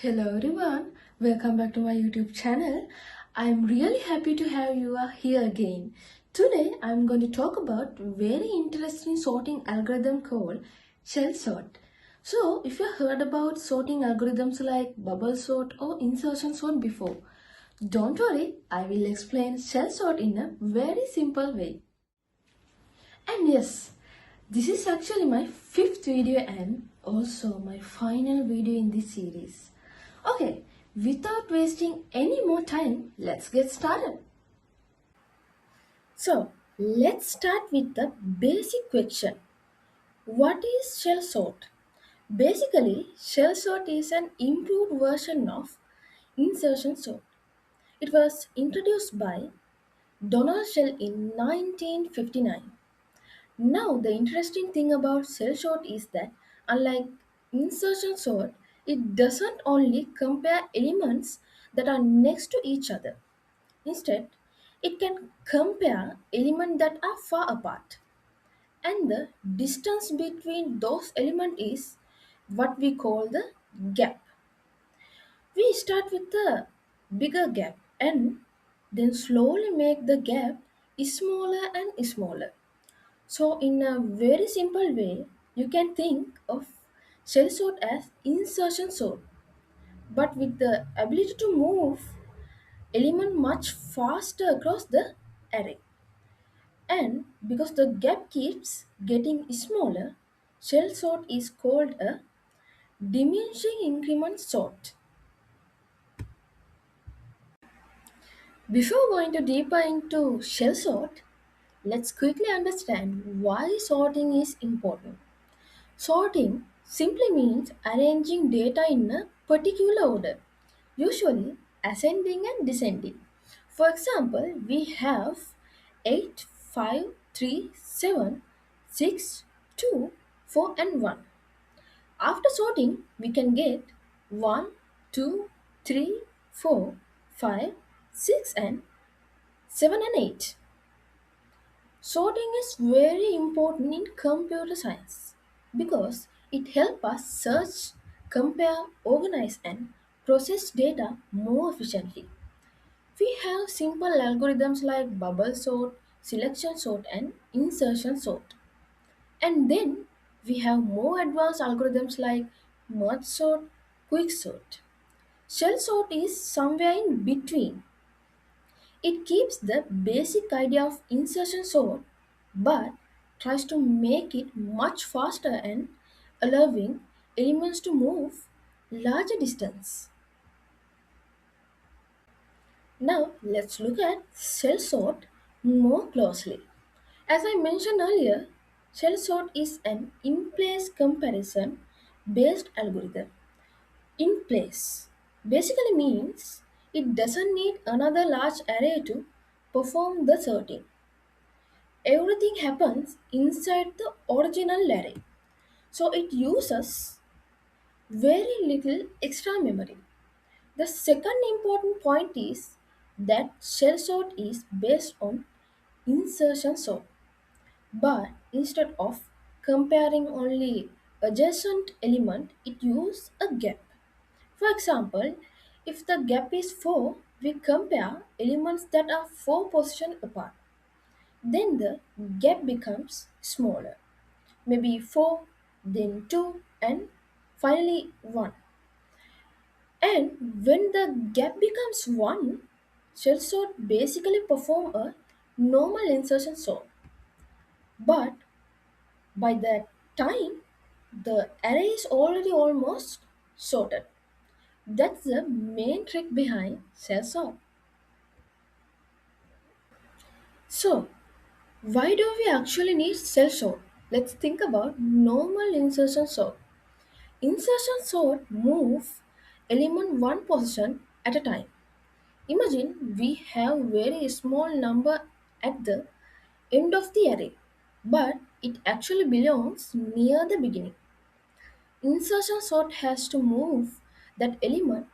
Hello everyone, welcome back to my YouTube channel. I'm really happy to have you here again. Today I'm going to talk about very interesting sorting algorithm called shell sort. So if you heard about sorting algorithms like bubble sort or insertion sort before, don't worry, I will explain shell sort in a very simple way. And yes, this is actually my fifth video and also my final video in this series. Okay, without wasting any more time, let's get started. So, let's start with the basic question. What is shell sort? Basically, shell sort is an improved version of insertion sort. It was introduced by Donald Shell in 1959. Now, the interesting thing about cell sort is that, unlike insertion sort, it doesn't only compare elements that are next to each other. Instead, it can compare elements that are far apart. And the distance between those elements is what we call the gap. We start with the bigger gap and then slowly make the gap smaller and smaller. So, in a very simple way, you can think of shell sort as insertion sort, but with the ability to move element much faster across the array. And because the gap keeps getting smaller, shell sort is called a diminishing increment sort. Before going to deeper into shell sort, let's quickly understand why sorting is important. Sorting simply means arranging data in a particular order, usually ascending and descending. For example, we have 8, 5, 3, 7, 6, 2, 4, and 1. After sorting, we can get 1, 2, 3, 4, 5, 6, and 7 and 8. Sorting is very important in computer science because it helps us search, compare, organize, and process data more efficiently. We have simple algorithms like bubble sort, selection sort, and insertion sort. And then we have more advanced algorithms like merge sort, quick sort. Shell sort is somewhere in between. It keeps the basic idea of insertion sort but tries to make it much faster and allowing elements to move larger distance. Now let's look at shell sort more closely. As I mentioned earlier, shell sort is an in-place comparison based algorithm. In place basically means it doesn't need another large array to perform the sorting. Everything happens inside the original array. So it uses very little extra memory. The second important point is that shell sort is based on insertion sort. But instead of comparing only adjacent element, it uses a gap. For example, if the gap is 4, we compare elements that are 4 positions apart. Then the gap becomes smaller. Maybe 4, then 2, and finally 1. And when the gap becomes 1, shell sort basically perform a normal insertion sort. But by that time, the array is already almost sorted. That's the main trick behind shell sort. So, why do we actually need shell sort? Let's think about normal insertion sort. Insertion sort move element one position at a time. Imagine we have very small number at the end of the array, but it actually belongs near the beginning. Insertion sort has to move that element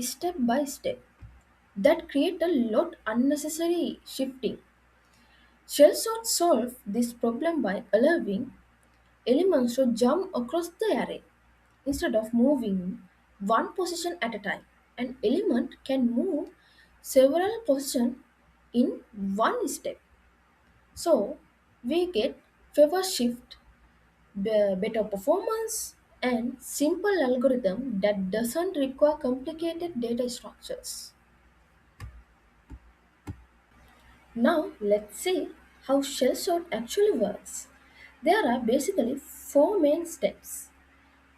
step by step. That create a lot unnecessary shifting. Shell sort solve this problem by allowing elements to jump across the array instead of moving one position at a time. An element can move several positions in one step. So we get favor shift, better performance, and simple algorithm that doesn't require complicated data structures. Now let's see how shell sort actually works. There are basically four main steps.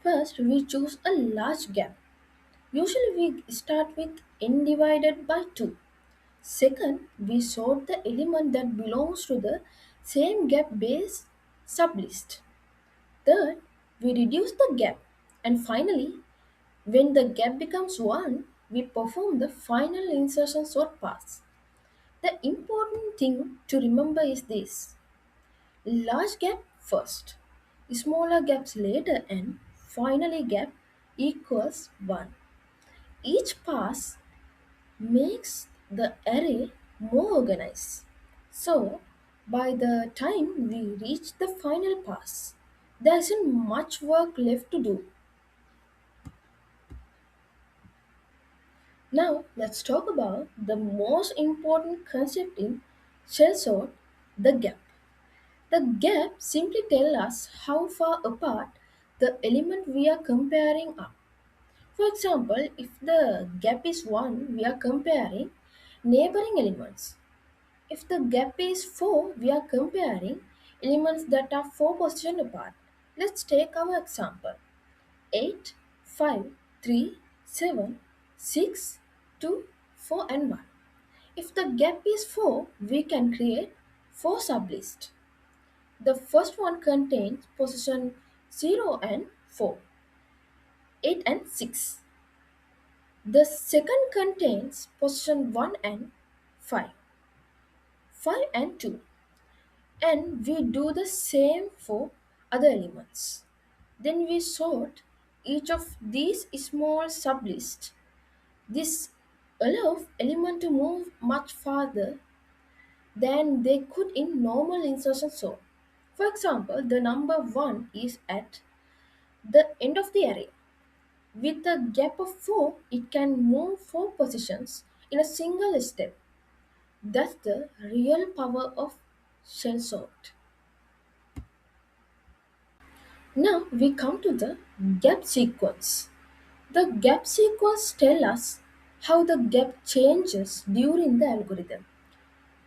First, we choose a large gap. Usually we start with n divided by 2. Second, we sort the element that belongs to the same gap base sublist. Third, we reduce the gap. And finally, when the gap becomes 1, we perform the final insertion sort pass. The important thing to remember is this: large gap first, smaller gaps later, and finally gap equals 1. Each pass makes the array more organized. So, by the time we reach the final pass, there isn't much work left to do. Now, let's talk about the most important concept in shell sort, the gap. The gap simply tells us how far apart the element we are comparing are. For example, if the gap is 1, we are comparing neighboring elements. If the gap is 4, we are comparing elements that are 4 positions apart. Let's take our example: 8, 5, 3, 7, 6, 2, 4, and 1. If the gap is 4, we can create 4 sublists. The first one contains position 0 and 4, 8 and 6. The second contains position 1 and 5, 5 and 2. And we do the same for other elements. Then we sort each of these small sublists. This allows element to move much farther than they could in normal insertion sort. For example, the number 1 is at the end of the array. With a gap of 4, it can move 4 positions in a single step. That's the real power of shell sort. Now we come to the gap sequence. The gap sequence tells us how the gap changes during the algorithm.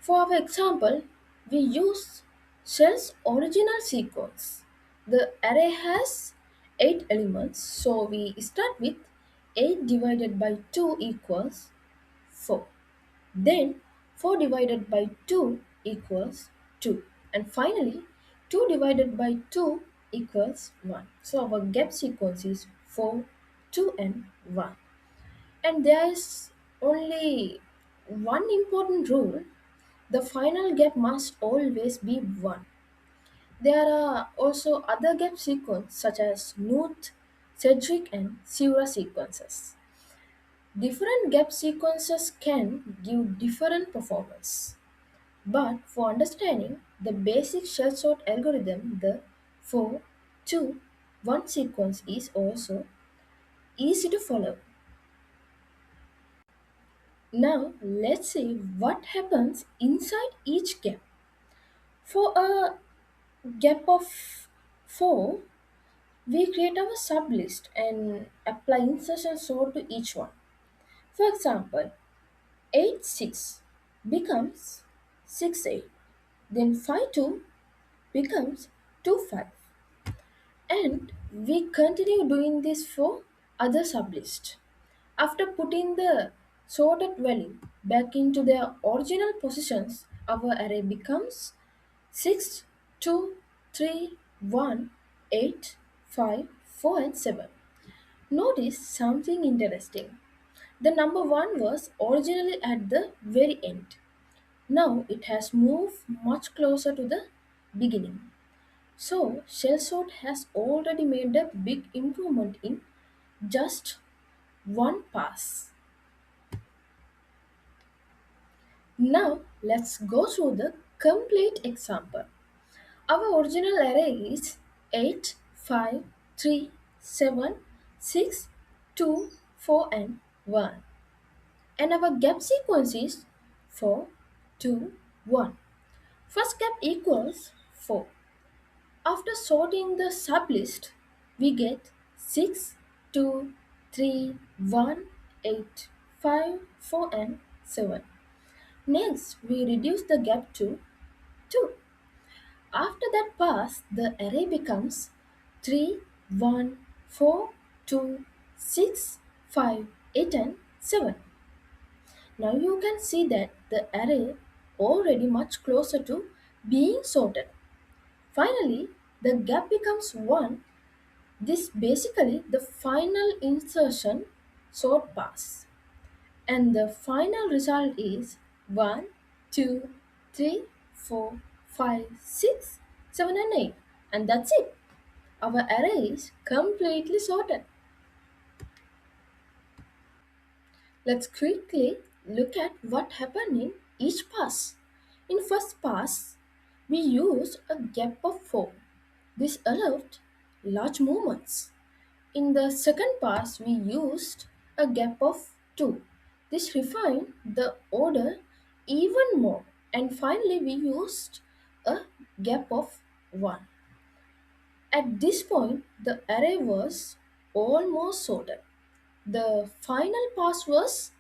For our example, we use shell's original sequence. The array has 8 elements, so we start with 8 divided by 2 equals 4. Then 4 divided by 2 equals 2. And finally, 2 divided by 2 equals 1. So our gap sequence is 4, 2, and 1. And there is only one important rule: the final gap must always be 1. There are also other gap sequences such as Knuth, Cedric, and Sura sequences. Different gap sequences can give different performance. But for understanding the basic shell sort algorithm, the 4, 2, 1 sequence is also easy to follow. Now let's see what happens inside each gap. For a gap of 4, we create our sublist and apply insertion sort to each one. For example, 8 6 becomes 6 8, then 5 2 becomes 2 5, and we continue doing this for other sublists. After putting the sorted value back into their original positions, our array becomes 6 2 3 1 8 5 4 and 7. Notice something interesting. The number 1 was originally at the very end. Now it has moved much closer to the beginning. So, shell sort has already made a big improvement in just one pass. Now, let's go through the complete example. Our original array is 8, 5, 3, 7, 6, 2, 4, and 1. And our gap sequence is 4, 2, 1. First gap equals 4. After sorting the sublist, we get 6, 2, 3, 1, 8, 5, 4, and 7. Next, we reduce the gap to 2. After that pass, the array becomes 3, 1, 4, 2, 6, 5, 8, and 7. Now you can see that the array already much closer to being sorted. Finally, the gap becomes 1. This basically the final insertion sort pass. And the final result is 1, 2, 3, 4, 5, 6, 7, and 8. And that's it. Our array is completely sorted. Let's quickly look at what happened in each pass. In first pass, we used a gap of 4. This allowed large movements. In the second pass, we used a gap of 2. This refined the order even more. And finally, we used a gap of 1. At this point, the array was almost sorted. The final pass was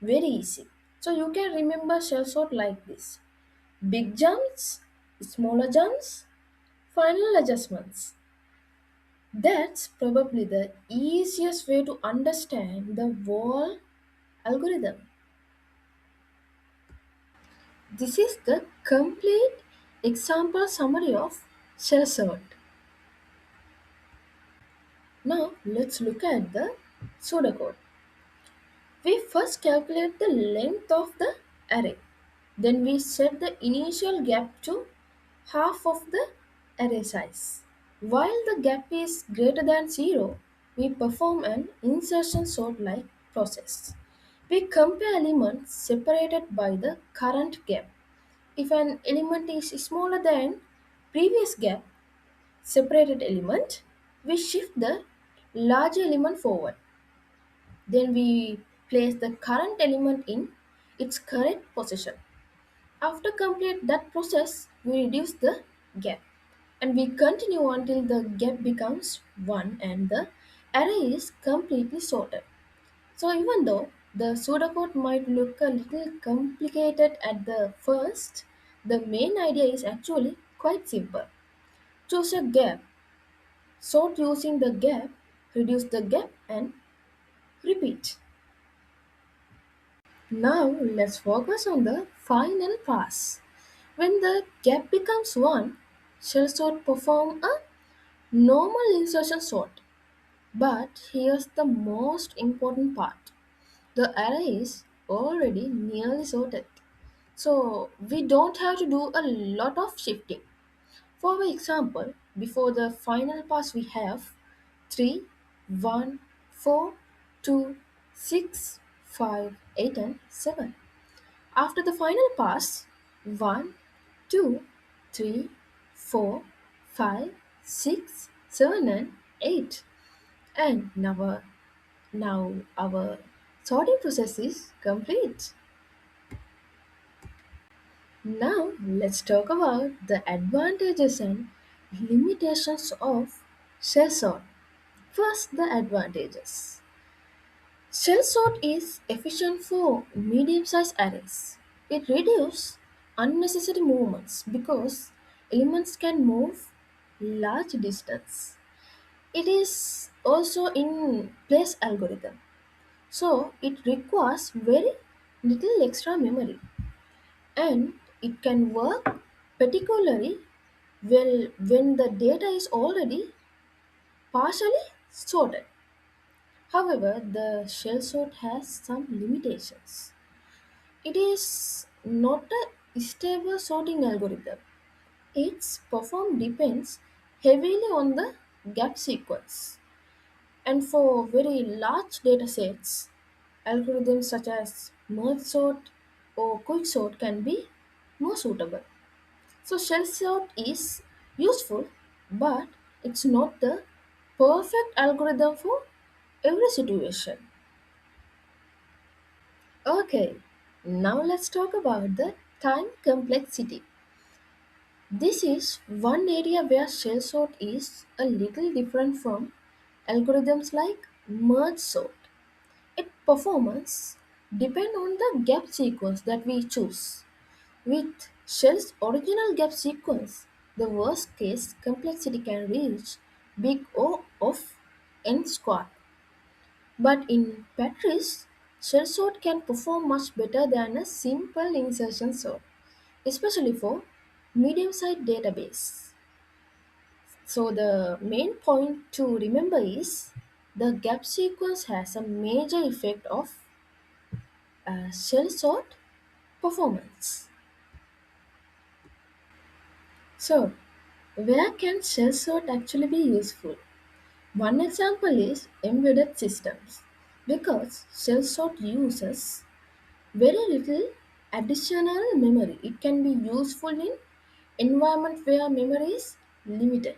very easy. So you can remember shell sort like this: big jumps, smaller jumps, final adjustments. That's probably the easiest way to understand the whole algorithm. This is the complete example summary of shell sort. Now let's look at the pseudocode. We first calculate the length of the array. Then we set the initial gap to half of the array size. While the gap is greater than 0, we perform an insertion sort like process. We compare elements separated by the current gap. If an element is smaller than previous gap separated element, we shift the larger element forward. Then we place the current element in its correct position. After complete that process, we reduce the gap and we continue until the gap becomes 1 and the array is completely sorted. So even though the pseudocode might look a little complicated at the first, the main idea is actually quite simple. Choose a gap, sort using the gap, reduce the gap and repeat. Now let's focus on the final pass. When the gap becomes 1, shell sort perform a normal insertion sort. But here's the most important part. The array is already nearly sorted. So we don't have to do a lot of shifting. For our example, before the final pass we have 3, 1, 4, 2, 6, 5, 8, and 7. After the final pass, 1, 2, 3, 4, 5, 6, 7, and 8. And now our sorting process is complete. Now let's talk about the advantages and limitations of shell sort. First, the advantages. Shell sort is efficient for medium-sized arrays. It reduces unnecessary movements because elements can move large distance. It is also in place algorithm, so it requires very little extra memory, and it can work particularly well when the data is already partially sorted. However, the shell sort has some limitations. It is not a stable sorting algorithm. Its perform depends heavily on the gap sequence. And for very large data sets, algorithms such as merge sort or quick sort can be more suitable. So shell sort is useful, but it's not the perfect algorithm for every situation. Okay, now let's talk about the time complexity. This is one area where shell sort is a little different from algorithms like merge sort. Its performance depend on the gap sequence that we choose. With shell's original gap sequence, the worst case complexity can reach big O of n squared. But in Patrice, shell sort can perform much better than a simple insertion sort, especially for medium-sized database. So the main point to remember is the gap sequence has a major effect of shell sort performance. So where can shell sort actually be useful? One example is embedded systems because shell sort uses very little additional memory. It can be useful in environment where memory is limited.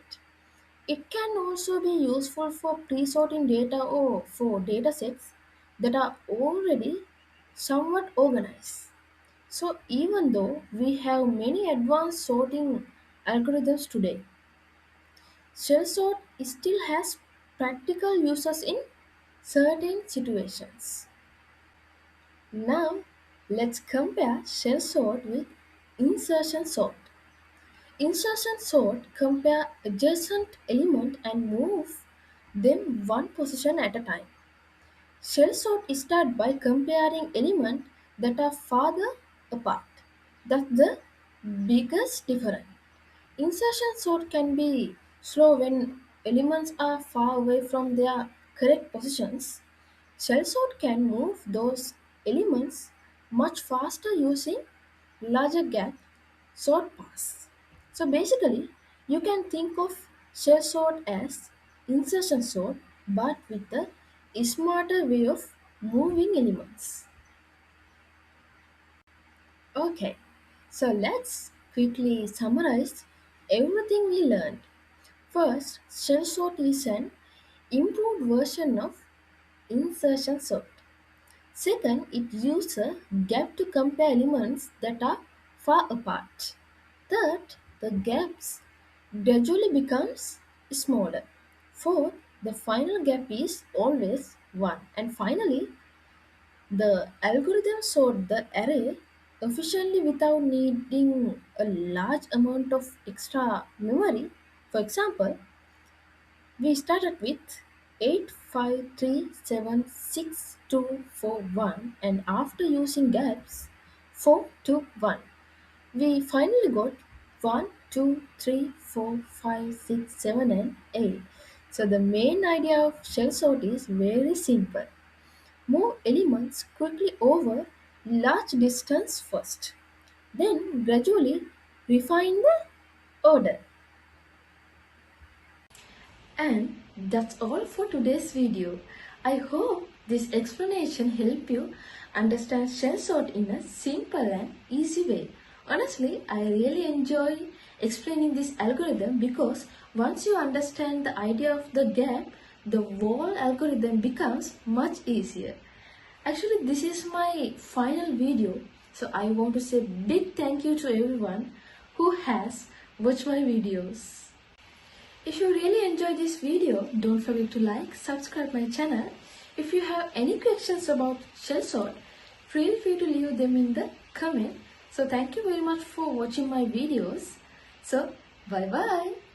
It can also be useful for pre-sorting data or for datasets that are already somewhat organized. So even though we have many advanced sorting algorithms today, shell sort still has practical uses in certain situations. Now let's compare shell sort with insertion sort. Insertion sort compare adjacent element and move them one position at a time. Shell sort start by comparing elements that are farther apart. That's the biggest difference. Insertion sort can be slow when elements are far away from their correct positions. Shell sort can move those elements much faster using larger gap sort paths. So basically, you can think of shell sort as insertion sort but with a smarter way of moving elements. Okay, so let's quickly summarize everything we learned. First, shell sort is an improved version of insertion sort. Second, it uses a gap to compare elements that are far apart. Third, the gaps gradually becomes smaller. Fourth, the final gap is always 1. And finally, the algorithm sort the array efficiently without needing a large amount of extra memory. For example, we started with 8537621 and after using gaps 421 we finally got 1, 2, 3, 4, 5, 6, 7 and 8. So the main idea of shell sort is very simple. Move elements quickly over large distance first. Then gradually refine the order. And that's all for today's video. I hope this explanation helped you understand shell sort in a simple and easy way. Honestly, I really enjoy explaining this algorithm because once you understand the idea of the gap, the whole algorithm becomes much easier. Actually, this is my final video, so I want to say big thank you to everyone who has watched my videos. If you really enjoyed this video, don't forget to like, subscribe my channel. If you have any questions about shell sort, feel free to leave them in the comment. So thank you very much for watching my videos. So bye bye.